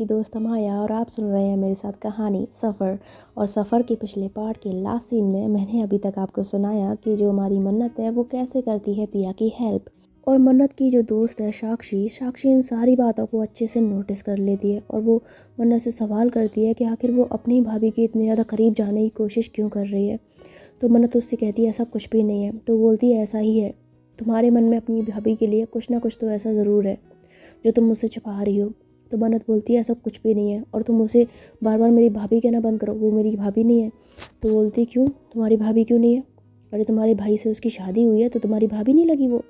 आपकी दोस्त माया और आप सुन रहे हैं मेरे साथ कहानी सफ़र। और सफ़र के पिछले पार्ट के लास्ट सीन में मैंने अभी तक आपको सुनाया कि जो हमारी मन्नत है वो कैसे करती है पिया की हेल्प। और मन्नत की जो दोस्त है साक्षी साक्षी इन सारी बातों को अच्छे से नोटिस कर लेती है और वो मन्नत से सवाल करती है कि आखिर वो अपनी भाभी के इतने ज़्यादा करीब जाने की कोशिश क्यों कर रही है। तो मन्नत उससे कहती है ऐसा कुछ भी नहीं है। तो बोलती है ऐसा ही है, तुम्हारे मन में अपनी भाभी के लिए कुछ ना कुछ तो ऐसा ज़रूर है जो तुम मुझसे छिपा रही हो। तो मन्नत बोलती है ऐसा कुछ भी नहीं है और तुम उसे बार बार मेरी भाभी कहना बंद करो, वो मेरी भाभी नहीं है। तो बोलती क्यों, तुम्हारी भाभी क्यों नहीं है? अरे तुम्हारे भाई से उसकी शादी हुई है तो तुम्हारी भाभी नहीं लगी वो।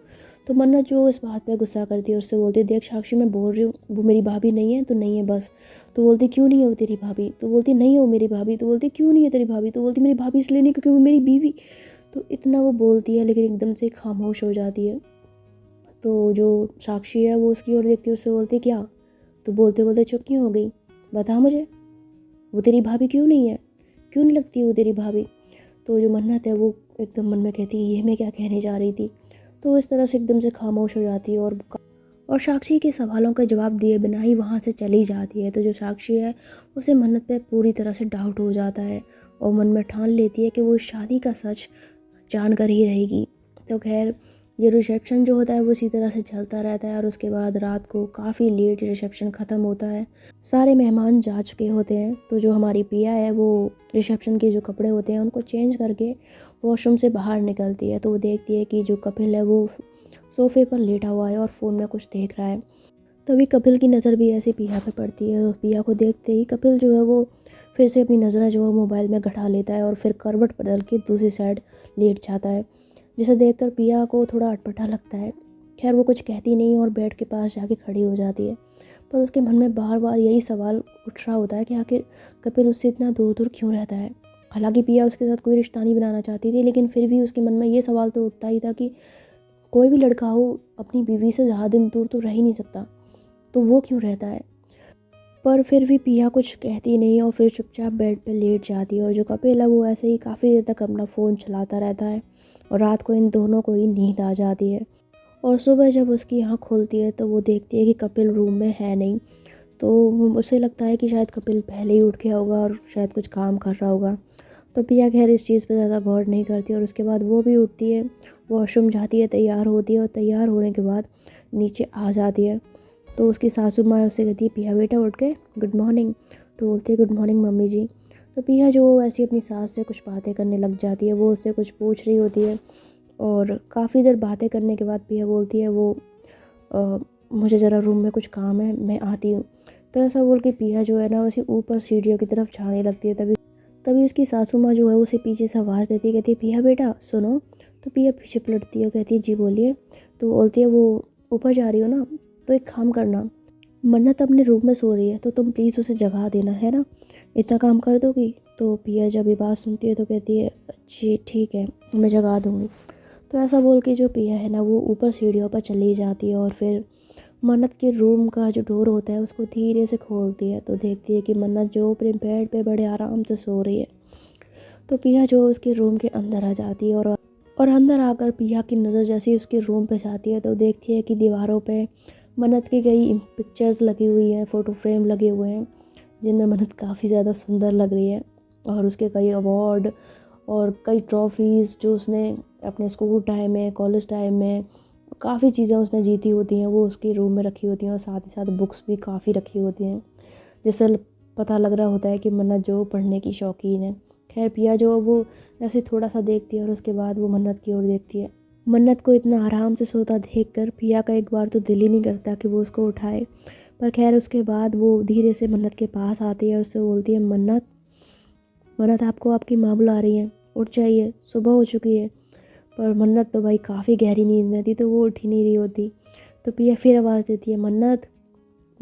तो मन्नत जो इस बात पे गुस्सा करती है उससे बोलती है देख साक्षी मैं बोल रही हूँ वो मेरी भाभी नहीं है तो नहीं है बस। तो बोलती क्यों नहीं है वो तेरी भाभी? तो बोलती नहीं है वो मेरी भाभी। तो बोलती क्यों नहीं है तेरी भाभी? तो बोलती मेरी भाभी इसलिए नहीं क्योंकि वो मेरी बीवी। तो इतना वो बोलती है लेकिन एकदम से खामोश हो जाती है। तो जो साक्षी है वो उसकी ओर देखती है, उससे बोलती क्या? तो बोलते बोलते चुप क्यों हो गई? बता मुझे, वो तेरी भाभी क्यों नहीं है? क्यों नहीं लगती वो तेरी भाभी? तो जो मन्नत है वो एकदम मन में कहती है ये मैं क्या कहने जा रही थी। तो इस तरह से एकदम से खामोश हो जाती है और साक्षी के सवालों का जवाब दिए बिना ही वहाँ से चली जाती है। तो जो साक्षी है उसे मन्नत पे पूरी तरह से डाउट हो जाता है और मन में ठान लेती है कि वो शादी का सच जानकर ही रहेगी। तो खैर ये रिसेप्शन जो होता है वो इसी तरह से चलता रहता है और उसके बाद रात को काफ़ी लेट रिसेप्शन ख़त्म होता है। सारे मेहमान जा चुके होते हैं। तो जो हमारी पिया है वो रिसेप्शन के जो कपड़े होते हैं उनको चेंज करके वॉशरूम से बाहर निकलती है। तो वो देखती है कि जो कपिल है वो सोफ़े पर लेटा हुआ है और फ़ोन में कुछ देख रहा है। तभी कपिल की नज़र भी ऐसे पिया पे पड़ती है और पिया को देखते ही कपिल जो है वो फिर से अपनी नज़रें जो है मोबाइल में घटा लेता है और फिर करवट बदल के दूसरी साइड लेट जाता है, जिसे देखकर पिया को थोड़ा अटपटा लगता है। खैर वो कुछ कहती नहीं और बेड के पास जाके खड़ी हो जाती है, पर उसके मन में बार बार यही सवाल उठ रहा होता है कि आखिर कपिल उससे इतना दूर दूर क्यों रहता है। हालांकि पिया उसके साथ कोई रिश्ता नहीं बनाना चाहती थी, लेकिन फिर भी उसके मन में ये सवाल तो उठता ही था कि कोई भी लड़का हो अपनी बीवी से ज़्यादा दिन दूर तो रह ही नहीं सकता, तो वो क्यों रहता है। पर फिर भी पिया कुछ कहती नहीं और फिर चुपचाप बेड पे लेट जाती है और जो कपिल है वो ऐसे ही काफ़ी देर तक अपना फ़ोन चलाता रहता है और रात को इन दोनों को ही नींद आ जाती है। और सुबह जब उसकी आँख खुलती है तो वो देखती है कि कपिल रूम में है नहीं। तो उसे लगता है कि शायद कपिल पहले ही उठ गया होगा और शायद कुछ काम कर रहा होगा। तो पिया खैर इस चीज़ पे ज़्यादा गौर नहीं करती और उसके बाद वो भी उठती है, वॉशरूम जाती है, तैयार होती है और तैयार होने के बाद नीचे आ जाती है। तो उसकी सासू माँ उससे कहती है पिया बेटा उठ गए, गुड मॉर्निंग। तो बोलती है गुड मॉर्निंग मम्मी जी। तो पिया जो ऐसी अपनी सास से कुछ बातें करने लग जाती है, वो उससे कुछ पूछ रही होती है और काफ़ी देर बातें करने के बाद पिया बोलती है वो मुझे ज़रा रूम में कुछ काम है, मैं आती हूँ। तो ऐसा बोल के पिया जो है ना उसी ऊपर सीढ़ियों की तरफ जाने लगती है। तभी तभी उसकी सासू माँ जो है उसे पीछे से आवाज़ देती है, कहती है पिया बेटा सुनो। तो पिया पीछे पलटती है, कहती है जी बोलिए। तो बोलती है वो ऊपर जा रही हो ना, तो एक काम करना, मन्नत अपने रूम में सो रही है तो तुम प्लीज़ उसे जगा देना, है ना, इतना काम कर दोगी? तो पिया जब ये बात सुनती है तो कहती है जी ठीक है मैं जगा दूँगी। तो ऐसा बोल के जो पिया है ना वो ऊपर सीढ़ियों पर चली जाती है और फिर मन्नत के रूम का जो डोर होता है उसको धीरे से खोलती है। तो देखती है कि मन्नत जो अपने बेड पे बड़े आराम से सो रही है। तो पिया जो उसके रूम के अंदर आ जाती है और अंदर आकर पिया की नज़र जैसे ही उसके रूम पे जाती है तो देखती है कि दीवारों पे मन्नत की कई पिक्चर्स लगी हुई हैं, फ़ोटो फ्रेम लगे हुए हैं जिनमें मन्नत काफ़ी ज़्यादा सुंदर लग रही है। और उसके कई अवार्ड और कई ट्रॉफीज़ जो उसने अपने स्कूल टाइम में, कॉलेज टाइम में काफ़ी चीज़ें उसने जीती होती हैं वो उसके रूम में रखी होती हैं और साथ ही साथ बुक्स भी काफ़ी रखी होती हैं, जिससे पता लग रहा होता है कि मन्नत जो पढ़ने की शौकीन है। खैर पिया जो वो ऐसे थोड़ा सा देखती है और उसके बाद वो मन्नत की ओर देखती है। मन्नत को इतना आराम से सोता देखकर पिया का एक बार तो दिल ही नहीं करता कि वो उसको उठाए। पर खैर उसके बाद वो धीरे से मन्नत के पास आती है और उससे बोलती है मन्नत, मन्नत आपको आपकी माँ बुला रही है, उठ जाइए, सुबह हो चुकी है। पर मन्नत तो भाई काफ़ी गहरी नींद में थी तो वो उठ ही नहीं रही होती। तो पिया फिर आवाज़ देती है मन्नत,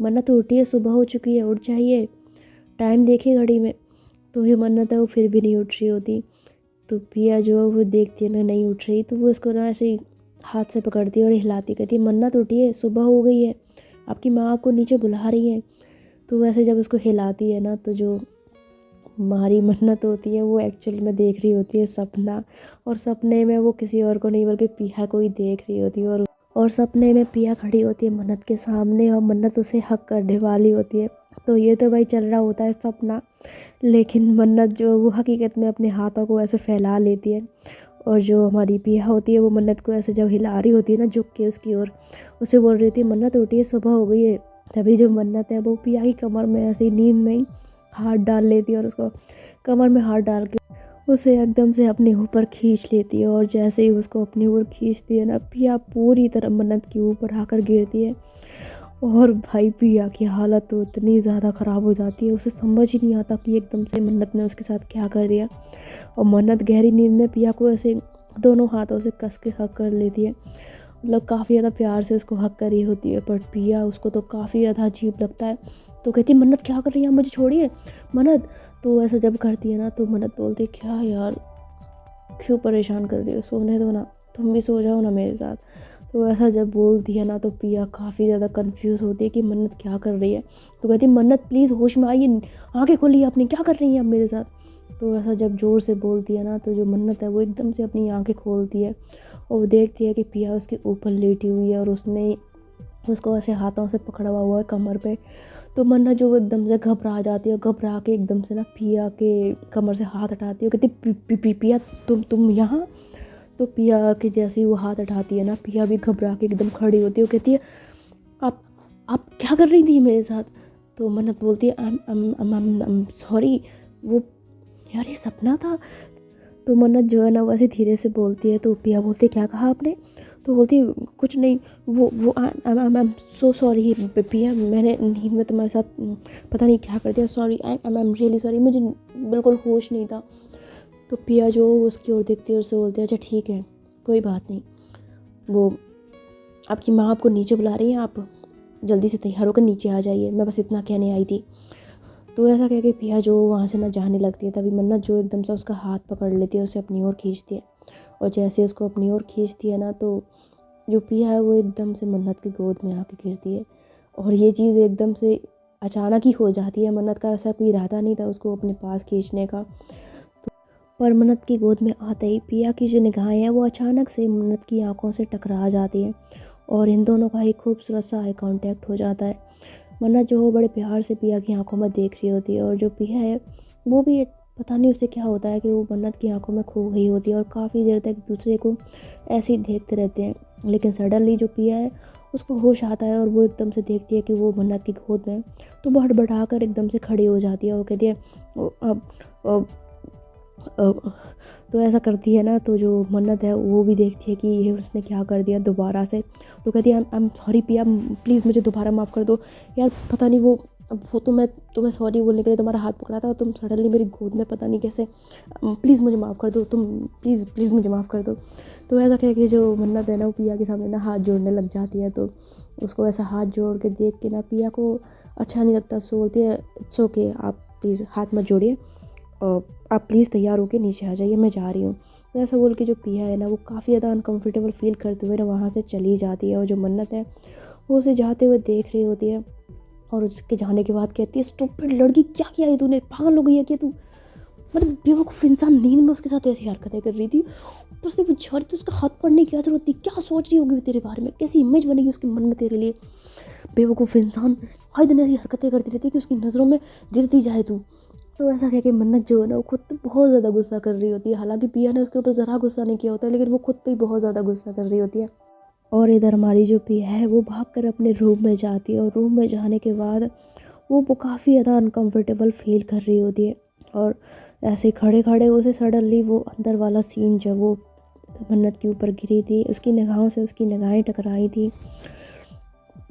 मन्नत उठिए, सुबह हो चुकी है, उठ जाइए, टाइम देखिए घड़ी में। तो ये मन्नत है वो फिर भी नहीं उठ रही होती। तो पिया जो है वो देखती है ना नहीं उठ रही तो वो उसको ना ऐसे ही हाथ से पकड़ती है और हिलाती, कहती है मन्नत उठिए, सुबह हो गई है, आपकी माँ आपको नीचे बुला रही है। तो वैसे जब उसको हिलाती है ना तो जो हमारी मन्नत होती है वो एक्चुअल में देख रही होती है सपना, और सपने में वो किसी और को नहीं बल्कि पिया को ही देख रही होती है। और सपने में पिया खड़ी होती है मन्नत के सामने और मन्नत उसे हक करने वाली होती है। तो ये तो भाई चल रहा होता है सपना, लेकिन मन्नत जो वो हकीकत में अपने हाथों को ऐसे फैला लेती है। और जो हमारी पिया होती है वो मन्नत को ऐसे जब हिला रही होती है ना झुक के उसकी ओर, उसे बोल रही थी मन्नत उठिए सुबह हो गई है। तभी जो मन्नत है वो पिया की कमर में ऐसे ही नींद में ही हाथ डाल लेती है और उसको कमर में हाथ डाल के उसे एकदम से अपने ऊपर खींच लेती है। और जैसे ही उसको अपनी ओर खींचती है ना, पिया पूरी तरह मन्नत के ऊपर आकर गिरती है। और भाई पिया की हालत तो इतनी ज़्यादा ख़राब हो जाती है, उसे समझ ही नहीं आता कि एकदम से मन्नत ने उसके साथ क्या कर दिया। और मन्नत गहरी नींद में पिया को ऐसे दोनों हाथों से कस के हक कर लेती है, मतलब काफ़ी ज़्यादा प्यार से उसको हक करी होती है। पर पिया उसको तो काफ़ी ज़्यादा अजीब लगता है, तो कहती है मन्नत क्या कर रही है, मुझे छोड़िए मन्नत। तो ऐसा जब करती है ना तो मन्नत बोलती है क्या यार क्यों परेशान कर रही हो, सोने दो ना, तुम भी सो जाओ ना मेरे साथ। तो ऐसा जब बोलती है ना तो पिया काफ़ी ज़्यादा कंफ्यूज होती है कि मन्नत क्या कर रही है। तो कहती है मन्नत प्लीज़ होश में आइए, आंखें खोलिए, आपने क्या कर रही हैं आप मेरे साथ। तो ऐसा जब ज़ोर से बोलती है ना तो जो मन्नत है वो एकदम से अपनी आंखें खोलती है और वो देखती है कि पिया उसके ऊपर लेटी हुई है और उसने उसको ऐसे हाथों से पकड़ा हुआ है कमर पे। तो मन्नत जो वो एकदम से घबरा जाती है, घबरा के एकदम से ना पिया के कमर से हाथ हटाती है, कहती पिया तुम यहाँ। तो पिया के जैसे ही वो हाथ हटाती है ना, पिया भी घबरा के एकदम खड़ी होती है, वो कहती है आप क्या कर रही थी मेरे साथ। तो मन्नत बोलती है आई एम सॉरी, वो यार ये सपना था। तो मन्नत जो है ना वैसे धीरे से बोलती है। तो पिया बोलती है क्या कहा आपने। तो बोलती है कुछ नहीं, वो आई एम सो सॉरी पिया, मैंने नींद में तुम्हारे साथ पता नहीं क्या कर दिया, sorry I am really sorry, मुझे बिल्कुल होश नहीं था। तो पिया जो उसकी ओर देखती है और उससे बोलती है अच्छा ठीक है कोई बात नहीं, वो आपकी माँ आपको नीचे बुला रही हैं, आप जल्दी से तैयार होकर नीचे आ जाइए, मैं बस इतना कहने आई थी। तो ऐसा कह के पिया जो वहाँ से ना जाने लगती है, तभी मन्नत जो एकदम से उसका हाथ पकड़ लेती है और उसे अपनी ओर खींचती है। और जैसे उसको अपनी ओर खींचती है ना तो जो पिया है वो एकदम से मन्नत की गोद में आके गिरती है। और ये चीज़ एकदम से अचानक ही हो जाती है, मन्नत का ऐसा कोई इरादा नहीं था उसको अपने पास खींचने का। तो पर मन्नत की गोद में आते ही पिया की जो निगाहें हैं वो अचानक से मन्नत की आंखों से टकरा जाती हैं और इन दोनों का एक खूबसूरत सा आई कांटेक्ट हो जाता है। मन्नत जो हो बड़े प्यार से पिया की आंखों में देख रही होती है और जो पिया है वो भी पता नहीं उसे क्या होता है कि वो मन्नत की आंखों में खो गई होती है और काफ़ी देर तक एक दूसरे को ऐसे ही देखते रहते हैं। लेकिन सडनली जो पिया है उसको होश आता है और वो एकदम से देखती है कि वो मन्नत की गोद में, तो वो हड़बड़ाकर एकदम से खड़ी हो जाती है और कहती है अब तो ऐसा करती है ना तो जो मन्नत है वो भी देखती है कि ये उसने क्या कर दिया दोबारा से। तो कहती है आई एम सॉरी पिया, प्लीज़ मुझे दोबारा माफ़ कर दो यार, पता नहीं वो तो मैं तुम्हें सॉरी बोलने के लिए तुम्हारा हाथ पकड़ा था, तुम सडनली मेरी गोद में पता नहीं कैसे, प्लीज़ मुझे माफ़ कर दो, तुम प्लीज़ मुझे माफ़ कर दो। तो ऐसा कह के जो मन्नत है ना वो पिया के सामने ना हाथ जोड़ने लग जाती है। तो उसको ऐसा हाथ जोड़ के देख के ना पिया को अच्छा नहीं लगता, सो बोलती है इट्स ओके, आप प्लीज़ हाथ मत जोड़िए और आप प्लीज़ तैयार होकर नीचे आ जाइए, मैं जा रही हूँ। तो ऐसा बोल के जो पिया है ना वो काफ़ी ज़्यादा अनकम्फर्टेबल फील करते हुए ना वहाँ से चली जाती है। और जो मन्नत है वो उसे जाते हुए देख रही होती है और उसके जाने के बाद कहती है स्टूपिड लड़की, क्या किया है तूने, पागल हो गई है क्या तू, मतलब बेवकूफ़ इंसान, नींद में उसके साथ ऐसी हरकतें कर रही थी, ऊपर से वो जा रही थी, उसका हाथ पड़ने की क्या जरूरत थी, क्या सोच रही होगी तेरे बारे में, कैसी इमेज बनेगी उसके मन में तेरे लिए, बेवकूफ़ इंसान, हर दिन ऐसी हरकतें करती रहती है कि उसकी नज़रों में गिरती जाए तू। तो ऐसा कह के मन्नत जो है ना वो खुद पे बहुत ज़्यादा गुस्सा कर रही होती है। हालांकि पिया ने उसके ऊपर ज़रा गुस्सा नहीं किया होता है, लेकिन वो खुद पे ही बहुत ज़्यादा गुस्सा कर रही होती है। और इधर हमारी जो पिया है वो भागकर अपने रूम में जाती है और रूम में जाने के बाद वो काफ़ी ज़्यादा अनकंफर्टेबल फील कर रही होती है। और ऐसे खड़े खड़े उसे सडनली वो अंदर वाला सीन जब वो मन्नत के ऊपर गिरी थी, उसकी निगाहों से उसकी निगाहें टकराई थी,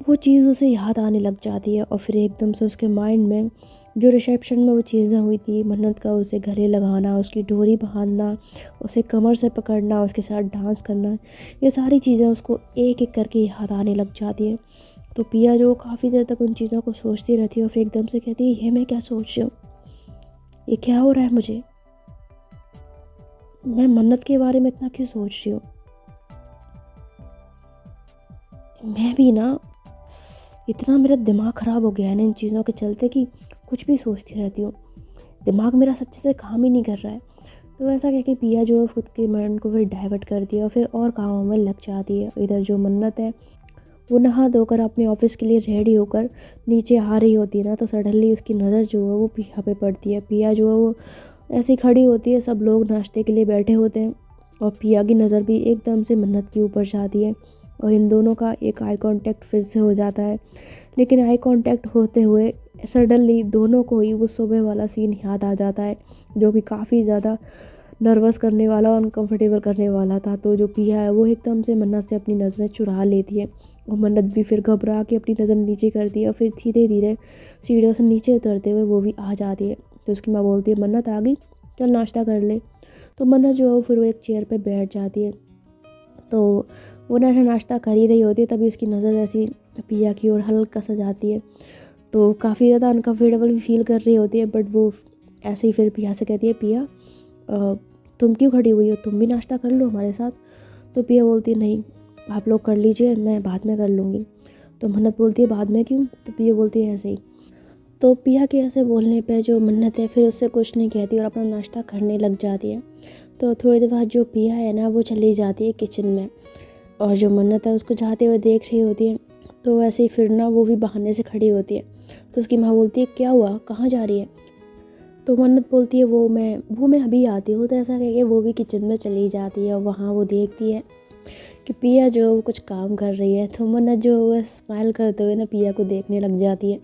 वो चीज़ उसे याद आने लग जाती है। और फिर एकदम से उसके माइंड में जो रिसेप्शन में वो चीज़ें हुई थी, मन्नत का उसे गले लगाना, उसकी डोरी बांधना, उसे कमर से पकड़ना, उसके साथ डांस करना, ये सारी चीज़ें उसको एक एक करके याद आने लग जाती है। तो पिया जो काफ़ी देर तक उन चीज़ों को सोचती रहती है और फिर एकदम से कहती है ये मैं क्या सोच रही हूँ, ये क्या हो रहा है मुझे, मैं मन्नत के बारे में इतना क्यों सोच रही हूँ, मैं भी ना इतना मेरा दिमाग ख़राब हो गया है ना इन चीज़ों के चलते कि कुछ भी सोचती रहती हूँ, दिमाग मेरा सच्चे से काम ही नहीं कर रहा है। तो ऐसा कह के पिया जो है खुद के माइंड को फिर डाइवर्ट कर दिया और फिर और कामों में लग जाती है। इधर जो मन्नत है वो नहा धोकर अपने ऑफिस के लिए रेडी होकर नीचे आ रही होती है ना, तो सडनली उसकी नज़र जो है वो पिया पे पड़ती है। पिया जो है वो ऐसी खड़ी होती है, सब लोग नाश्ते के लिए बैठे होते हैं और पिया की नज़र भी एकदम से मन्नत के ऊपर जाती है और इन दोनों का एक आई कांटेक्ट फिर से हो जाता है। लेकिन आई कांटेक्ट होते हुए सडनली दोनों को ही वो सुबह वाला सीन याद आ जाता है, जो कि काफ़ी ज़्यादा नर्वस करने वाला और अनकंफर्टेबल करने वाला था। तो जो पिया है वो एकदम से मन्नत से अपनी नज़रें चुरा लेती है और मन्नत भी फिर घबरा के अपनी नज़र नीचे करती है और फिर धीरे धीरे सीढ़ियों से नीचे उतरते हुए वो भी आ जाती है। तो उसकी माँ बोलती है, मन्नत आ गई, चल नाश्ता कर ले। तो मन्नत जो है फिर वो एक चेयर पे बैठ जाती है। तो वो नाश्ता कर ही रही होती है, तभी उसकी नज़र ऐसी पिया की ओर हल्का सा जाती है। तो काफ़ी ज़्यादा अनकम्फर्टेबल भी फील कर रही होती है, बट वो ऐसे ही फिर पिया से कहती है, पिया तुम क्यों खड़ी हुई हो, तुम भी नाश्ता कर लो हमारे साथ। तो पिया बोलती है, नहीं आप लोग कर लीजिए, मैं बाद में कर लूँगी। तो मन्नत बोलती है, बाद में क्यों? तो पिया बोलती है, ऐसे ही। तो पिया के ऐसे बोलने पे जो मन्नत है फिर उससे कुछ नहीं कहती और अपना नाश्ता करने लग जाती है। तो थोड़ी देर बाद जो पिया है ना वो चली जाती है किचन में और जो मन्नत है उसको जाते हुए देख रही होती है। तो वैसे ही फिर ना वो भी बहाने से खड़ी होती है। तो उसकी माँ बोलती है, क्या हुआ, कहाँ जा रही है? तो मन्नत बोलती है, वो मैं अभी आती हूँ। तो ऐसा कह के वो भी किचन में चली जाती है और वहाँ वो देखती है कि पिया जो वो कुछ काम कर रही है। तो मन्नत जो वो स्माइल करते हुए ना पिया को देखने लग जाती है,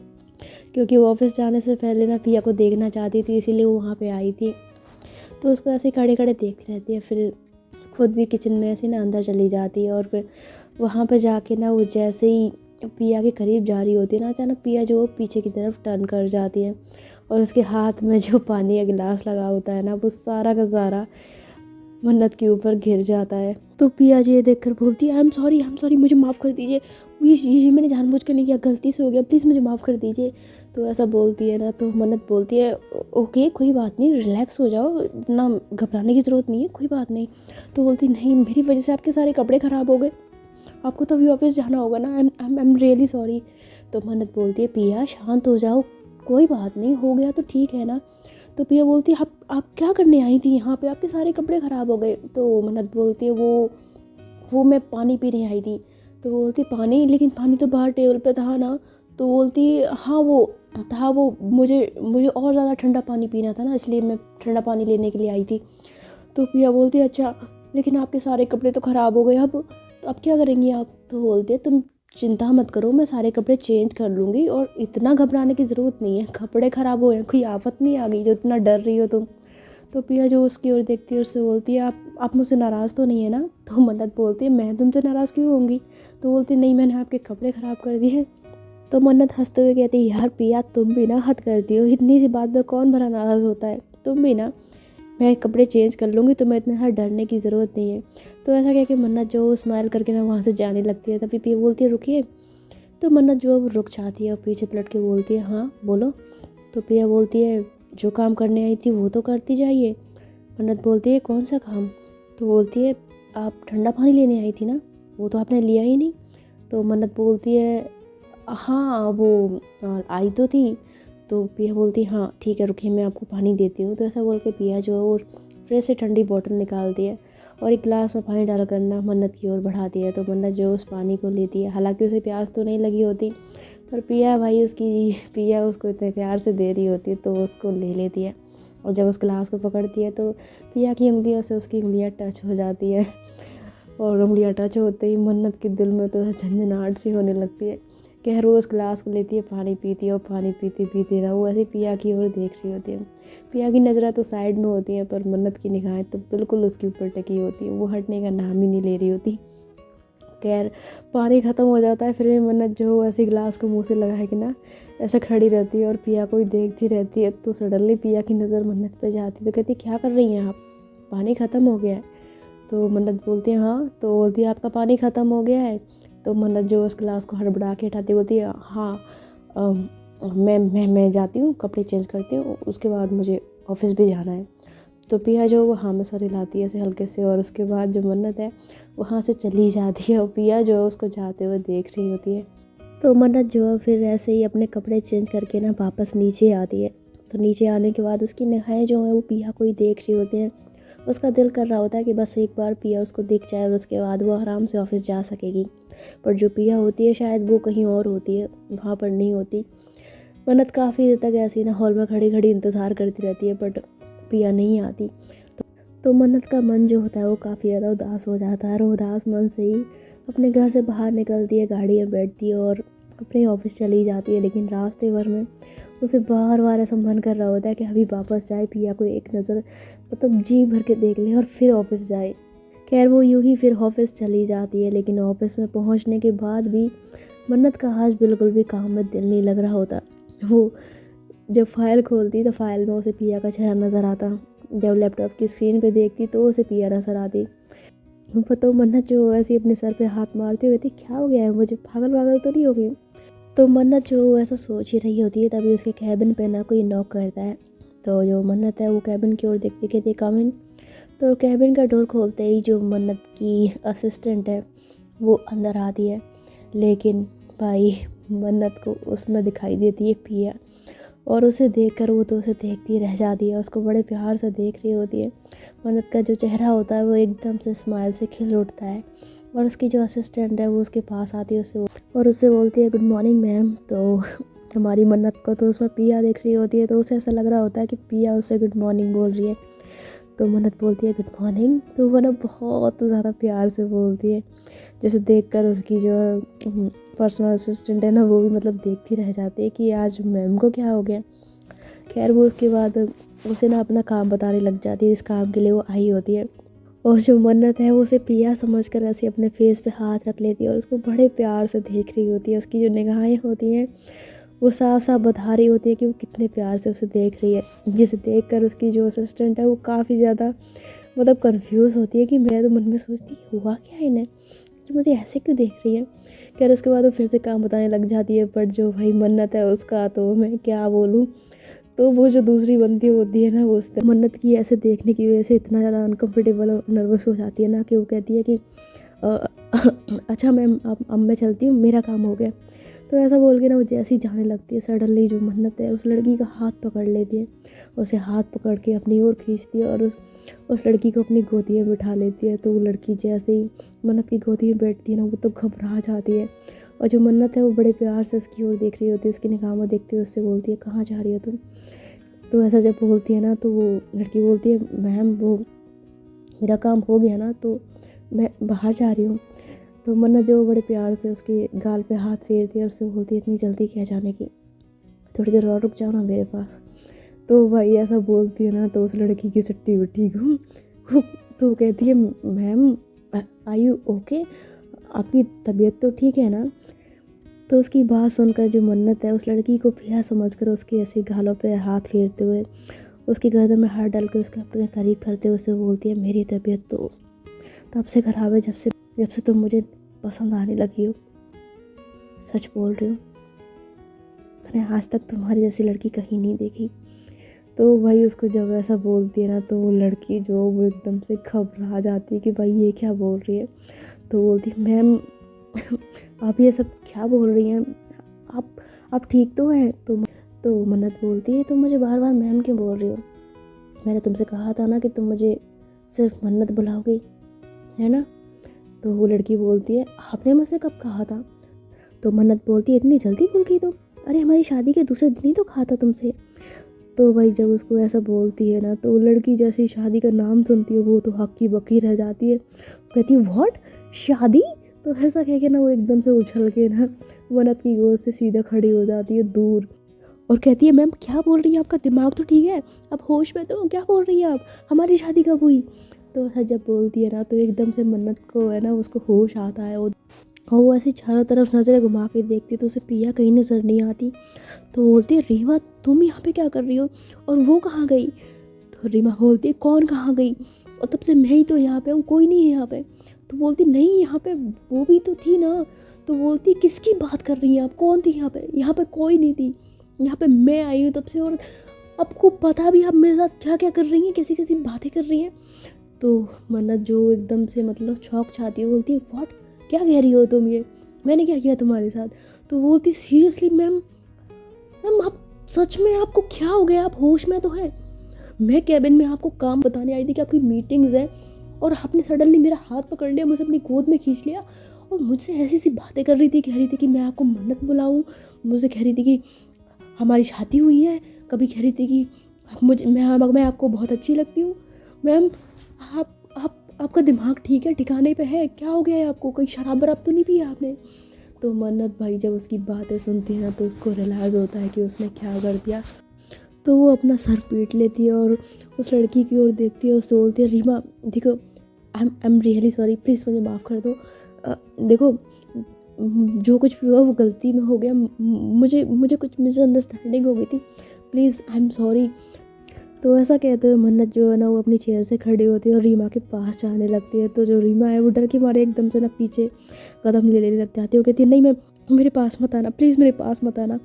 क्योंकि वो ऑफिस जाने से पहले ना पिया को देखना चाहती थी, इसीलिए वो वहाँ पे आई थी। तो उसको ऐसे खड़े खड़े देखती रहती है, फिर खुद भी किचन में ऐसे ना अंदर चली जाती है और फिर वहाँ पे जाके ना वो जैसे ही पिया के करीब जा रही होती है ना, अचानक पिया जो पीछे की तरफ टर्न कर जाती है और उसके हाथ में जो पानी का गिलास लगा होता है ना वो सारा का सारा मन्नत के ऊपर गिर जाता है। तो पिया जी ये देखकर बोलती है, आई एम सॉरी, मुझे माफ़ कर दीजिए, ये मैंने जानबूझ कर नहीं किया, गलती से हो गया, प्लीज़ मुझे माफ़ कर दीजिए। तो ऐसा बोलती है ना, तो मन्नत बोलती है, ओके कोई बात नहीं, रिलैक्स हो जाओ, इतना घबराने की ज़रूरत नहीं है, कोई बात नहीं। तो बोलती, नहीं मेरी वजह से आपके सारे कपड़े ख़राब हो गए, आपको तो अभी ऑफिस जाना होगा ना, आई एम रियली सॉरी। तो मन्नत बोलती है, पिया शांत हो जाओ, कोई बात नहीं, हो गया तो ठीक है ना। तो पिया बोलती है, आप क्या करने आई थी यहाँ पे, आपके सारे कपड़े ख़राब हो गए। तो मन्नत बोलती है, वो मैं पानी पीने आई थी। तो बोलती, पानी, लेकिन पानी तो बाहर टेबल पे था ना। तो बोलती, हाँ वो था, वो मुझे और ज़्यादा ठंडा पानी पीना था ना, इसलिए मैं ठंडा पानी लेने के लिए आई थी। तो पिया बोलती है, अच्छा लेकिन आपके सारे कपड़े तो ख़राब हो गए, अब क्या करेंगी आप? तो बोलते, तुम चिंता मत करो, मैं सारे कपड़े चेंज कर लूँगी और इतना घबराने की ज़रूरत नहीं है, कपड़े ख़राब हुए हैं, कोई आफत नहीं आ गई जो इतना डर रही हो तुम। तो पिया जो उसकी ओर देखती है, उससे बोलती है, आप मुझसे नाराज़ तो नहीं है ना? तो मन्नत बोलती है, मैं तुमसे नाराज़ क्यों होंगी? तो बोलती, नहीं मैंने आपके कपड़े ख़राब कर दिए हैं। तो मन्नत हंसते हुए कहती है, यार पिया तुम भी ना हद करती हो, इतनी सी बात में कौन भला नाराज़ होता है, तुम भी ना, मैं कपड़े चेंज कर लूँगी, तुम्हें इतना सा डरने की ज़रूरत नहीं है। तो ऐसा कह के मन्नत जो स्माइल करके ना वहाँ से जाने लगती है। तभी पिया बोलती है, रुकिए। तो मन्नत जो है वो रुक जाती है और पीछे पलट के बोलती है, हाँ बोलो। तो पिया बोलती है, जो काम करने आई थी वो तो करती जाइए। मन्नत बोलती है, कौन सा काम? तो बोलती है, आप ठंडा पानी लेने आई थी ना, वो तो आपने लिया ही नहीं। तो मन्नत बोलती है, हाँ वो आई तो थी। तो पिया बोलती है, हाँ ठीक है रुकिए, मैं आपको पानी देती हूँ। तो ऐसा बोल के पिया जो है वो फ्रिज से ठंडी बोतल निकालती है और एक गिलास में पानी डाल कर ना मन्नत की ओर बढ़ाती है। तो मन्नत जो उस पानी को लेती है, हालांकि उसे प्यास तो नहीं लगी होती, पर पिया उसको इतने प्यार से दे रही होती है तो उसको ले लेती है। और जब उस गिलास को पकड़ती है तो पिया की उंगलियों से उसकी उंगलियां टच हो जाती है और उंगलियां टच होते ही मन्नत के दिल में तो झंझनाहट सी होने लगती है। खैर वो उस गिलास को लेती है, पानी पीती है और पानी पीते पीते ना वो ऐसे पिया की ओर देख रही होती है। पिया की नज़रें तो साइड में होती हैं, पर मन्नत की निगाहें तो बिल्कुल उसके ऊपर टकी होती है, वो हटने का नाम ही नहीं ले रही होती। खैर पानी ख़त्म हो जाता है, फिर भी मन्नत जो ऐसे गिलास को मुँह से लगाए कि ना ऐसे खड़ी रहती है और पिया को ही देखती रहती है। तो सडनली पिया की नज़र मन्नत पे जाती है, तो कहती, क्या कर रही हैं आप, पानी ख़त्म हो गया है? तो मन्नत बोलती है, हाँ। तो बोलती है, आपका पानी ख़त्म हो गया है? तो मन्नत जो उस गिलास को हड़बड़ा के उठाती बोलती है, हाँ मैं जाती हूँ, कपड़े चेंज करती हूँ, उसके बाद मुझे ऑफिस भी जाना है। तो पिया जो वो हाँ में सर हिलाती है ऐसे हल्के से, और उसके बाद जो मन्नत है वहाँ से चली जाती है और पिया जो है उसको जाते हुए देख रही होती है। तो मन्नत जो है फिर ऐसे ही अपने कपड़े चेंज करके ना वापस नीचे आती है। तो नीचे आने के बाद उसकी निगाहें जो है वो पिया को ही देख रही होती हैं उसका दिल कर रहा होता है कि बस एक बार पिया उसको दिख जाए और उसके बाद वो आराम से ऑफिस जा सकेगी। पर जो पिया होती है शायद वो कहीं और होती है, वहाँ पर नहीं होती। मन्नत काफ़ी देर तक ऐसी ना हॉल में खड़ी खड़ी इंतज़ार करती रहती है, बट पिया नहीं आती। तो मन्नत का मन जो होता है वो काफ़ी ज़्यादा उदास हो जाता है और उदास मन से ही अपने घर से बाहर निकलती है, गाड़ी में बैठती है और अपने ऑफिस चली जाती है। लेकिन रास्ते भर में उसे बार बार ऐसा मन कर रहा होता है कि अभी वापस जाए, पिया को एक नज़र मतलब जी भर के देख ले और फिर ऑफिस जाए। खैर वो यूं ही फिर ऑफिस चली जाती है, लेकिन ऑफिस में पहुंचने के बाद भी मन्नत का आज बिल्कुल भी काम में दिल नहीं लग रहा होता। वो जब फाइल खोलती तो फाइल में उसे पिया का चेहरा नज़र आता, जब लैपटॉप की स्क्रीन पे देखती तो उसे पिया नज़र आती। तो मन्नत जो ऐसे अपने सर पे हाथ मारती हुई थी, क्या हो गया है, मुझे पागल तो नहीं हो गई। तो मन्नत जो ऐसा सोच ही रही होती है, तभी उसके कैबिन पे ना कोई नॉक करता है। तो जो मन्नत है वो कैबिन की ओर देखती कहती कम इन। तो कैबिन का डोर खोलते ही जो मन्नत की असिस्टेंट है वो अंदर आती है, लेकिन भाई मन्नत को उसमें दिखाई देती है पिया, और उसे देखकर वो तो उसे देखती रह जाती है, उसको बड़े प्यार से देख रही होती है। मन्नत का जो चेहरा होता है वो एकदम से स्माइल से खिल उठता है, और उसकी जो असिस्टेंट है वो उसके पास आती है उससे बोलती है गुड मॉर्निंग मैम। तो हमारी मन्नत को तो उसमें पिया देख रही होती है, तो उसे ऐसा लग रहा होता है कि पिया उससे गुड मॉर्निंग बोल रही है। तो मन्नत बोलती है गुड मॉर्निंग, तो वो ना बहुत ज़्यादा प्यार से बोलती है, जैसे देखकर उसकी जो पर्सनल असिस्टेंट है ना वो भी मतलब देखती रह जाती है कि आज मैम को क्या हो गया। खैर वो उसके बाद उसे ना अपना काम बताने लग जाती है, इस काम के लिए वो आई होती है। और जो मन्नत है वो उसे पिया समझकर ऐसे अपने फेस पे हाथ रख लेती है और उसको बड़े प्यार से देख रही होती है। उसकी जो निगाहें होती हैं वो साफ साफ बता रही होती है कि वो कितने प्यार से उसे देख रही है, जिसे देखकर उसकी जो असिस्टेंट है वो काफ़ी ज़्यादा मतलब कंफ्यूज होती है कि मैं तो मन में सोचती हुआ क्या है इन्हें कि मुझे ऐसे क्यों देख रही है। खैर उसके बाद वो फिर से काम बताने लग जाती है, बट जो भाई मन्नत है उसका तो मैं क्या बोलूँ। तो वो जो दूसरी बंदी होती है ना वो उससे मन्नत की ऐसे देखने की वजह से इतना ज़्यादा अनकम्फर्टेबल और नर्वस हो जाती है ना कि वो कहती है कि अच्छा मैम अब मैं चलती हूँ, मेरा काम हो गया। तो ऐसा बोल के ना वो जैसे ही जाने लगती है, सडनली जो मन्नत है उस लड़की का हाथ पकड़ लेती है, उसे हाथ पकड़ के अपनी ओर खींचती है और उस लड़की को अपनी गोदी में बिठा लेती है। तो वो लड़की जैसे ही मन्नत की गोदी में बैठती है ना वो तो घबरा जाती है, और जो मन्नत है वो बड़े प्यार से उसकी ओर देख रही होती है, उसकी निगाह में देखती है, उससे बोलती है कहाँ जा रही हो तुम। तो ऐसा जब बोलती है ना तो वो लड़की बोलती है मैम वो मेरा काम हो गया ना तो मैं बाहर जा रही हूँ। तो मन्नत जो बड़े प्यार से उसके गाल पे हाथ फेरती है और उससे बोलती है इतनी जल्दी क्या जाने की, थोड़ी देर और रुक जाओ ना मेरे पास। तो भाई ऐसा बोलती है ना तो उस लड़की की सट्टी बिट्टी घूम तो कहती है मैम आर यू ओके, आपकी तबीयत तो ठीक है ना। तो उसकी बात सुनकर जो मन्नत है उस लड़की को पिया समझकर उसके ऐसे गालों पे हाथ फेरते हुए उसकी गर्दन में हाथ डालकर उसके अपने करीब करते हुए उससे बोलती है मेरी तबीयत तो तब से ख़राब है जब से तुम मुझे पसंद आने लगी हो। सच बोल रही हूँ, मैंने आज तक तुम्हारी जैसी लड़की कहीं नहीं देखी। तो भाई उसको जब ऐसा बोलती है ना तो वो लड़की जो वो एकदम से घबरा जाती है कि भाई ये क्या बोल रही है। तो बोलती है मैम आप ये सब क्या बोल रही हैं, आप ठीक तो हैं। तो मन्नत बोलती है तुम मुझे बार बार मैम क्यों बोल रही हो, मैंने तुमसे कहा था ना कि तुम मुझे सिर्फ मन्नत बुलाओगी, है ना। तो वो लड़की बोलती है आपने मुझसे कब कहा था। तो मन्नत बोलती है इतनी जल्दी भूल गई तुम, अरे हमारी शादी के दूसरे दिन ही तो कहा था तुमसे। तो भाई जब उसको ऐसा बोलती है ना तो लड़की जैसी शादी का नाम सुनती है वो तो हक्की बक्की रह जाती है, कहती है व्हाट शादी। तो ऐसा कह के ना वो एकदम से उछल के ना मन्नत की गोद से सीधा खड़ी हो जाती है दूर, और कहती है मैम क्या बोल रही है, आपका दिमाग तो ठीक है, आप होश में तो क्या बोल रही है आप, हमारी शादी कब हुई। तो ऐसा जब बोलती है ना तो एकदम से मन्नत को है ना उसको होश आता है, और वो ऐसी चारों तरफ नज़रें घुमा के देखती तो उसे पिया कहीं नज़र नहीं आती। तो बोलती है रीमा तुम यहाँ पे क्या कर रही हो, और वो कहाँ गई। तो रीमा बोलती है कौन कहाँ गई, और तब से मैं ही तो यहाँ पे हूँ, कोई नहीं है यहाँ पे। तो बोलती नहीं यहाँ पे वो भी तो थी ना। तो बोलती किसकी बात कर रही हैं आप, कौन थी यहाँ पे कोई नहीं थी, यहाँ पे मैं आई हूँ तब से, और आपको पता भी आप मेरे साथ क्या क्या कर रही हैं, कैसी कैसी बातें कर रही हैं। तो मन्नत जो एकदम से मतलब चौंक जाती है, बोलती है व्हाट क्या कह रही हो तुम, ये मैंने क्या किया तुम्हारे साथ। तो बोलती सीरियसली मैम आप सच में आपको क्या हो गया, आप होश में तो हैं। मैं कैबिन में आपको काम बताने आई थी कि आपकी मीटिंग्स हैं, और आपने सडनली मेरा हाथ पकड़ लिया, मुझे अपनी गोद में खींच लिया और मुझसे ऐसी सी बातें कर रही थी, कह रही थी कि मैं आपको मन्नत बुलाऊं, मुझे कह रही थी कि हमारी शादी हुई है, कभी कह रही थी कि मैं आपको बहुत अच्छी लगती हूँ। मैम, आपका दिमाग ठीक है, ठिकाने पे है? क्या हो गया है आपको? कोई शराब वराब तो नहीं पिया आपने? तो मन्नत भाई जब उसकी बातें सुनती है ना, तो उसको रियलाइज़ होता है कि उसने क्या कर दिया। तो वो अपना सर पीट लेती है और उस लड़की की ओर देखती है, उससे बोलती है, रीमा देखो, I am really sorry, please मुझे माफ़ कर दो। देखो, जो कुछ भी हुआ वो गलती में हो गया, मुझे कुछ मिसअंडरस्टैंडिंग हो गई थी, प्लीज़ आई एम सॉरी। तो ऐसा कहते हुए मन्नत जो है ना, वो अपनी चेयर से खड़ी होती है और रीमा के पास जाने लगती है। तो जो रीमा है वो डर के मारे एकदम से ना पीछे कदम ले लेने लग जाती है। वो कहती है, नहीं मैम, मेरे पास मत आना, प्लीज़ मेरे पास मत आना।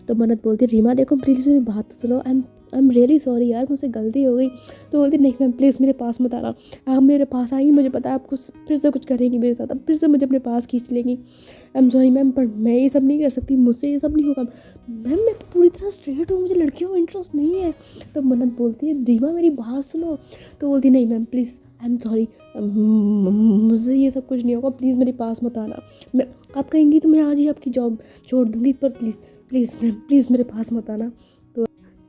तो मन्नत बोलती है, रीमा देखो प्लीज़ मेरी बात तो सुनो, आई एम रियली सॉरी यार, मुझसे गलती हो गई। तो बोलती, नहीं मैम प्लीज़ मेरे पास मत आना, आप मेरे पास आएंगी मुझे पता है आप कुछ फिर से कुछ करेंगी मेरे साथ, अब फिर से मुझे अपने पास खींच लेंगी। आई एम सॉरी मैम, पर मैं ये सब नहीं कर सकती, मुझसे ये सब नहीं होगा मैम, मैं पूरी तरह स्ट्रेट हूँ, मुझे लड़कियों में इंटरेस्ट नहीं है। तो मन्नत बोलती है, रीमा मेरी बात सुनो। तो बोलती, नहीं ma'am please, I am sorry, मुझसे ये सब कुछ नहीं होगा, प्लीज़ मेरे पास मत आना, मैं आप कहेंगी तो मैं आज ही आपकी जॉब छोड़ दूँगी, पर प्लीज़ प्लीज़ मैम प्लीज़ मेरे पास मत आना।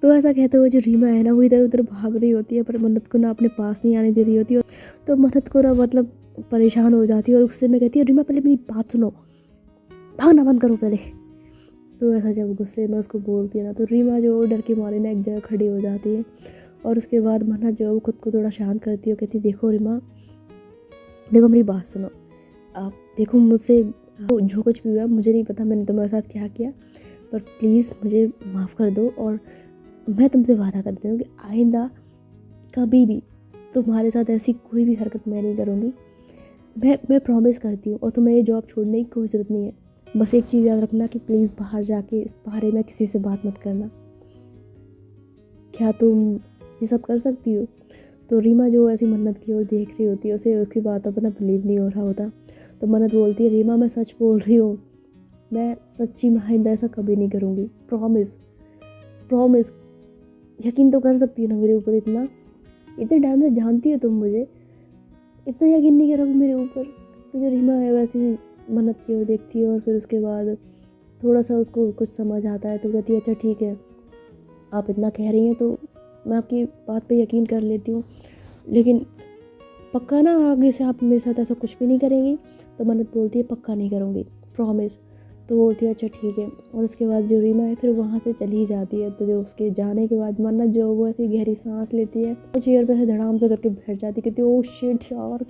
तो ऐसा कहते हुए जो रीमा है ना, वो इधर उधर भाग रही होती है, पर मन्नत को ना अपने पास नहीं आने दे रही होती है। तो मन्नत को ना मतलब परेशान हो जाती है और उससे मैं कहती है, रीमा पहले मेरी बात सुनो, भागना बंद करो पहले। तो ऐसा जब गुस्से में उसको बोलती है ना, तो रीमा जो डर के मारे ना एक जगह खड़ी हो जाती है। और उसके बाद मन्नत जो है वो खुद को थोड़ा शांत करती है और कहती है, देखो रीमा, देखो मेरी बात सुनो, आप देखो मुझसे जो कुछ भी हुआ मुझे नहीं पता मैंने तुम्हारे साथ क्या किया, पर प्लीज़ मुझे माफ़ कर दो, और मैं तुमसे वादा करती हूँ कि आइंदा कभी भी तुम्हारे साथ ऐसी कोई भी हरकत मैं नहीं करूँगी। मैं प्रॉमिस करती हूँ, और तुम्हें ये जॉब छोड़ने की कोई ज़रूरत नहीं है। बस एक चीज़ याद रखना कि प्लीज़ बाहर जाके इस बारे में किसी से बात मत करना। क्या तुम ये सब कर सकती हो? तो रीमा जो ऐसी मन्नत की ओर देख रही होती है, उसे उसकी बातों पर ना बिलीव नहीं हो रहा होता। तो मन्नत बोलती है, रीमा मैं सच बोल रही हूँ, मैं सच्ची में आइंदा ऐसा कभी नहीं करूँगी, प्रॉमिस प्रॉमिस। यकीन तो कर सकती है ना मेरे ऊपर, इतने टाइम से जानती है तुम मुझे, इतना यकीन नहीं करोगी मेरे ऊपर? तो जो रीमा है वैसे मन्नत की ओर देखती है और फिर उसके बाद थोड़ा सा उसको कुछ समझ आता है। तो कहती है, अच्छा ठीक है, आप इतना कह रही हैं तो मैं आपकी बात पे यकीन कर लेती हूँ, लेकिन पक्का ना आगे से आप मेरे साथ ऐसा कुछ भी नहीं करेंगी? तो मन्नत बोलती है, पक्का नहीं करूँगी, प्रॉमिस। तो बोलती है, अच्छा ठीक है। और उसके बाद जो रीमा है फिर वहाँ से चली जाती है। तो जो उसके जाने के बाद मन्नत जो वो ऐसी गहरी सांस लेती है और चेयर पे से धड़ाम से करके बैठ जाती है। कहती है, ओह शिट यार,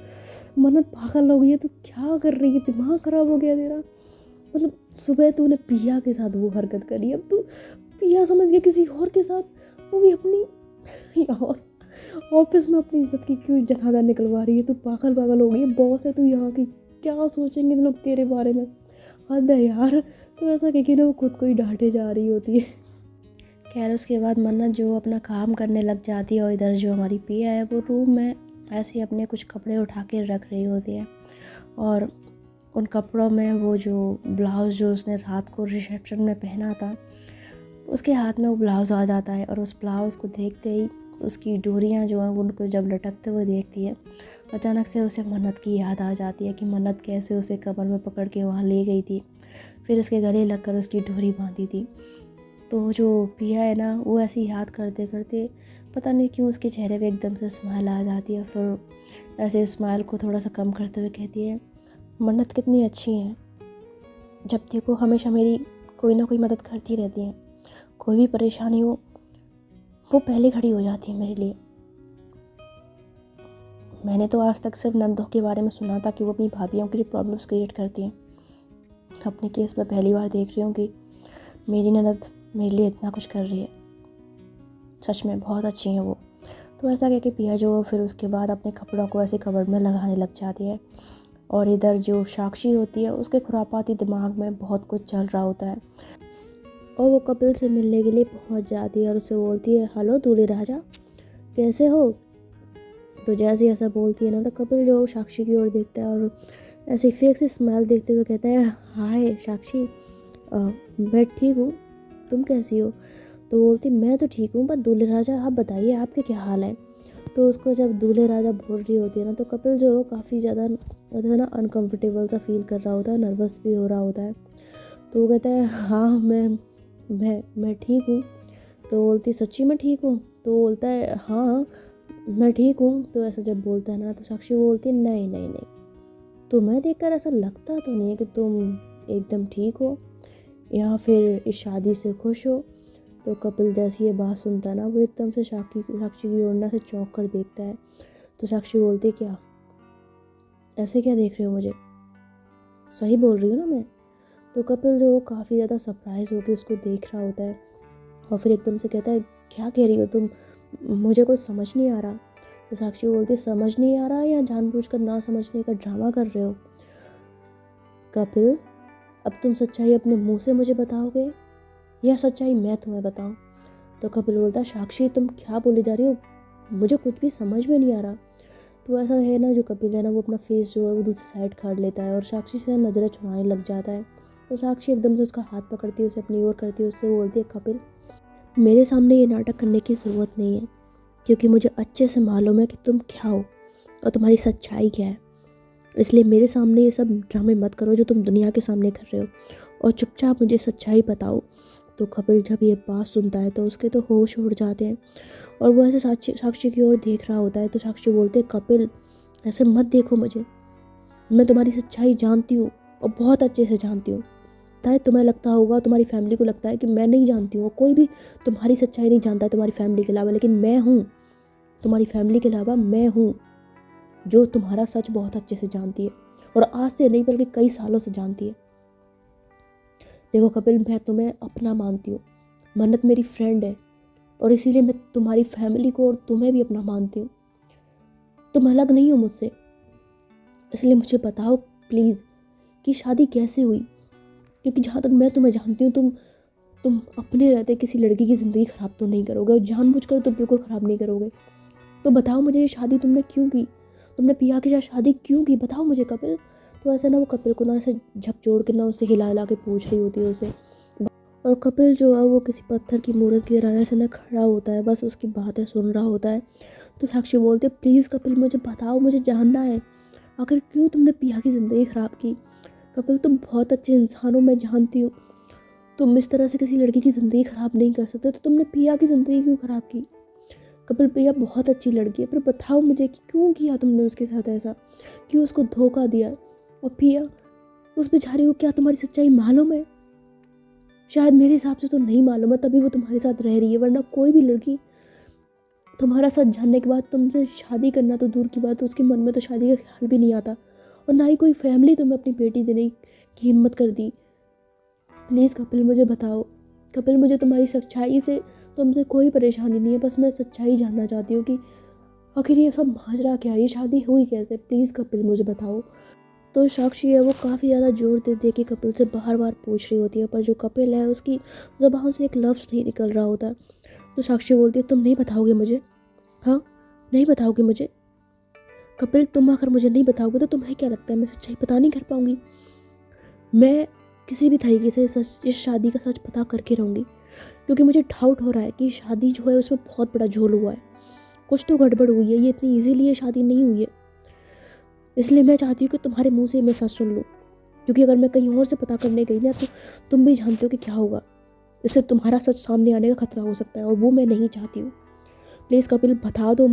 मन्नत पागल हो गई है, तू क्या कर रही है, दिमाग ख़राब हो गया तेरा? मतलब सुबह तूने पिया के साथ वो हरकत करी, अब तू पिया समझ गया किसी और के साथ, वो भी अपनी यार ऑफिस में अपनी इज्जत की क्यों जनाजा निकलवा रही है? तू पागल हो गई है, बॉस है तू यहाँ की, क्या सोचेंगे लोग तेरे बारे में? हद है यार। तो ऐसा कह के ना वो खुद को ही डांटे जा रही होती है। खैर उसके बाद मन्नत जो अपना काम करने लग जाती है और इधर जो हमारी पिया है वो रूम में ऐसे अपने कुछ कपड़े उठा के रख रही होती है, और उन कपड़ों में वो जो ब्लाउज़ जो उसने रात को रिसेप्शन में पहना था, उसके हाथ में वो ब्लाउज़ आ जाता है। और उस ब्लाउज़ को देखते ही उसकी डोरियाँ जो हैं उनको जब लटकते हुए देखती है, अचानक से उसे मन्नत की याद आ जाती है कि मन्नत कैसे उसे कमर में पकड़ के वहाँ ले गई थी, फिर उसके गले लगकर उसकी डोरी बांधी थी। तो जो पिया है ना, वो ऐसी याद करते करते पता नहीं क्यों उसके चेहरे पे एकदम से स्माइल आ जाती है। फिर ऐसे स्माइल को थोड़ा सा कम करते हुए कहती है, मन्नत कितनी अच्छी है, जब देखो हमेशा मेरी कोई ना कोई मदद करती रहती है, कोई भी परेशानी हो वो पहले खड़ी हो जाती है मेरे लिए। मैंने तो आज तक सिर्फ नंदों के बारे में सुना था कि वो अपनी भाभियों के लिए प्रॉब्लम्स क्रिएट करती हैं, अपने केस में पहली बार देख रही हूँ कि मेरी ननद मेरे लिए इतना कुछ कर रही है। सच में बहुत अच्छी हैं वो। तो ऐसा कह के पिया जो फिर उसके बाद अपने कपड़ों को ऐसे कबर्ड में लगाने लग जाती है, और इधर जो साक्षी होती है उसके खुरापाती दिमाग में बहुत कुछ चल रहा होता है, और वो कपिल से मिलने के लिए पहुंच जाती है और उससे बोलती है, हेलो दूल्हे राजा, कैसे हो? तो जैसे ऐसा बोलती है ना, तो कपिल जो साक्षी की ओर देखता है और ऐसे फेक से स्माइल देखते हुए कहता है, हाय साक्षी, मैं ठीक हूँ, तुम कैसी हो? तो बोलती मैं तो ठीक हूँ, पर दूल्हे राजा आप बताइए आपके क्या हाल है। तो उसको जब दूल्हे राजा बोल रही होती है ना, तो कपिल जो काफ़ी ज़्यादा मतलब ना अनकंफर्टेबल सा फील कर रहा होता है, नर्वस भी हो रहा होता है। तो वो कहता है हाँ मैं ठीक हूँ। तो बोलती सच्ची में ठीक हूँ। तो बोलता है हाँ मैं ठीक हूँ। तो ऐसा जब बोलता है ना, तो साक्षी बोलती है नहीं नहीं नहीं, तुम्हें देखकर ऐसा लगता तो नहीं है कि तुम एकदम ठीक हो या फिर इस शादी से खुश हो। तो कपिल जैसी ये बात सुनता है ना, वो एकदम से साक्षी की ओर ना से चौंक कर देखता है। तो साक्षी बोलती है क्या, ऐसे क्या देख रहे हो मुझे, सही बोल रही हूँ ना मैं। तो कपिल जो काफ़ी ज़्यादा सरप्राइज होकर उसको देख रहा होता है और फिर एकदम से कहता है क्या कह रही हो तुम, मुझे कुछ समझ नहीं आ रहा। तो साक्षी बोलती है समझ नहीं आ रहा या जानबूझकर ना समझने का ड्रामा कर रहे हो। कपिल अब तुम सच्चाई अपने मुंह से मुझे बताओगे या सच्चाई मैं तुम्हें बताऊं। तो कपिल बोलता है साक्षी तुम क्या बोली जा रही हो, मुझे कुछ भी समझ में नहीं आ रहा। तो ऐसा है ना, जो कपिल है ना वो अपना फेस जो है वो दूसरी साइड कर लेता है और साक्षी से नज़रें चुराने लग जाता है। तो साक्षी एकदम से उसका हाथ पकड़ती है, उसे अपनी ओर करती है, उससे बोलती है कपिल मेरे सामने ये नाटक करने की ज़रूरत नहीं है, क्योंकि मुझे अच्छे से मालूम है कि तुम क्या हो और तुम्हारी सच्चाई क्या है। इसलिए मेरे सामने ये सब ड्रामे मत करो जो तुम दुनिया के सामने कर रहे हो, और चुपचाप मुझे सच्चाई बताओ। तो कपिल जब ये बात सुनता है तो उसके तो होश उड़ जाते हैं और वो ऐसे साक्षी की ओर देख रहा होता है। तो साक्षी बोलते हैं कपिल ऐसे मत देखो मुझे, मैं तुम्हारी सच्चाई जानती हूँ और बहुत अच्छे से जानती हूँ। शायद तुम्हें लगता होगा, तुम्हारी फैमिली को लगता है कि मैं नहीं जानती हूँ, कोई भी तुम्हारी सच्चाई नहीं जानता है तुम्हारी फैमिली के अलावा, लेकिन मैं हूँ, तुम्हारी फैमिली के अलावा मैं हूँ जो तुम्हारा सच बहुत अच्छे से जानती है, और आज से नहीं बल्कि कई सालों से जानती है। देखो कपिल मैं तुम्हें अपना मानती हूँ, मन्नत मेरी फ्रेंड है और इसीलिए मैं तुम्हारी फैमिली को और तुम्हें भी अपना मानती हूँ। तुम अलग नहीं हो मुझसे, इसलिए मुझे बताओ प्लीज़ कि शादी कैसे हुई, क्योंकि जहाँ तक मैं तुम्हें जानती हूँ तुम अपने रहते किसी लड़की की ज़िंदगी ख़राब तो नहीं करोगे, और जानबूझकर तो बिल्कुल ख़राब नहीं करोगे। तो बताओ मुझे ये शादी तुमने क्यों की, तुमने पिया के साथ शादी क्यों की, बताओ मुझे कपिल। तो ऐसे ना वो कपिल को ना ऐसे झकझोर के ना उससे हिला हिला के पूछ रही होती है उसे। और कपिल जो है वो किसी पत्थर की मूर्त की तरह से ना खड़ा होता है, बस उसकी बातें सुन रहा होता है। तो साक्षी बोलते प्लीज़ कपिल मुझे बताओ, मुझे जानना है आखिर क्यों तुमने पिया की ज़िंदगी ख़राब की। कपिल तुम बहुत अच्छे इंसान हो, मैं जानती हूँ, तुम इस तरह से किसी लड़की की ज़िंदगी ख़राब नहीं कर सकते, तो तुमने पिया की ज़िंदगी क्यों ख़राब की। कपिल पिया बहुत अच्छी लड़की है, पर बताओ मुझे कि क्यों किया तुमने उसके साथ ऐसा, क्यों उसको धोखा दिया। और पिया उस बेचारी को क्या तुम्हारी सच्चाई मालूम है। शायद मेरे हिसाब से तो नहीं मालूम है, तभी वो तुम्हारे साथ रह रही है, वरना कोई भी लड़की तुम्हारा साथ जानने के बाद तुमसे शादी करना तो दूर की बात, उसके मन में तो शादी का ख्याल भी नहीं आता, और ना ही कोई फैमिली तुम्हें अपनी बेटी देने की हिम्मत कर दी। प्लीज़ कपिल मुझे बताओ, कपिल मुझे तुम्हारी सच्चाई से तुमसे कोई परेशानी नहीं है, बस मैं सच्चाई जानना चाहती हूँ कि आखिर ये सब माजरा क्या है, ये शादी हुई कैसे, प्लीज़ कपिल मुझे बताओ। तो साक्षी है वो काफ़ी ज़्यादा जोर दे दे के कपिल से बार बार पूछ रही होती है, पर जो कपिल है उसकी ज़बान से एक लफ्ज़ नहीं निकल रहा होता। तो साक्षी बोलती है तुम नहीं बताओगे मुझे, हाँ नहीं बताओगे मुझे। कपिल तुम अगर मुझे नहीं बताओगे तो तुम्हें क्या लगता है मैं सच्चाई पता नहीं कर पाऊँगी। मैं किसी भी तरीके से इस शादी का सच पता करके रहूँगी, क्योंकि मुझे डाउट हो रहा है कि शादी जो है उसमें बहुत बड़ा झोल हुआ है, कुछ तो गड़बड़ हुई है, ये इतनी ईजीली ये शादी नहीं हुई है। इसलिए मैं चाहती हूँ कि तुम्हारे मुंह से मैं सच सुन लूँ, क्योंकि अगर मैं कहीं और से पता करने गई ना तो तुम भी जानते हो कि क्या होगा, इससे तुम्हारा सच सामने आने का खतरा हो सकता है, और वो मैं नहीं चाहती हूँ। प्लीज़ कपिल बता दो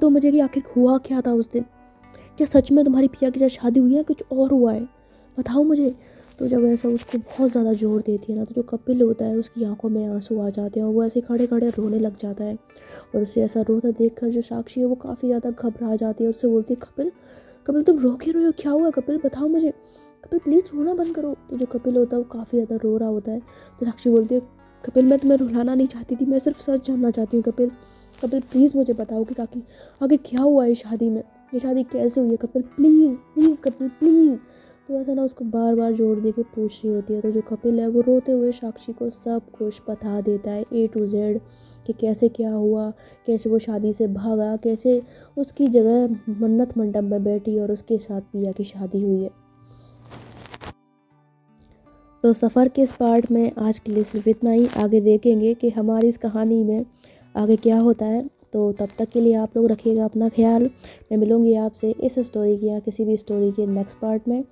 मुझे कि आखिर हुआ क्या था उस दिन, क्या सच में तुम्हारी पिया के साथ शादी हुई है, कुछ और हुआ है, बताओ मुझे। तो जब ऐसा उसको बहुत ज़्यादा जोर देती है ना, तो जो कपिल होता है उसकी आंखों में आंसू आ जाते हैं और वो ऐसे खड़े खड़े रोने लग जाता है। और उसे ऐसा रोता देखकर जो साक्षी है वो काफ़ी ज़्यादा घबरा जाती है, उससे बोलती है कपिल कपिल तुम रो क्यों रहे हो, क्या हुआ कपिल बताओ मुझे, कपिल प्लीज़ रोना बंद करो। तो जो कपिल होता है वो काफ़ी ज़्यादा रो रहा होता है। तो साक्षी बोलती है कपिल मैं तुम्हें रुलाना नहीं चाहती थी, मैं सिर्फ सच जानना चाहती हूँ कपिल, कपिल प्लीज़ मुझे बताओ कि काकी आखिर क्या हुआ है शादी में, ये शादी कैसे हुई है Kapil, please please Kapil please. तो ऐसा ना उसको बार बार जोर दे के पूछ रही होती है। तो जो कपिल है वो रोते हुए साक्षी को सब कुछ बता देता है A to Z कि कैसे क्या हुआ, कैसे वो शादी से भागा, कैसे उसकी जगह मन्नत मंडप में बैठी और उसके साथ पिया की शादी हुई है। तो सफ़र के इस पार्ट में आज के लिए सिर्फ इतना ही। आगे देखेंगे कि हमारी इस कहानी में आगे क्या होता है। तो तब तक के लिए आप लोग रखिएगा अपना ख्याल। मैं मिलूँगी आपसे इस स्टोरी की या किसी भी स्टोरी के नेक्स्ट पार्ट में।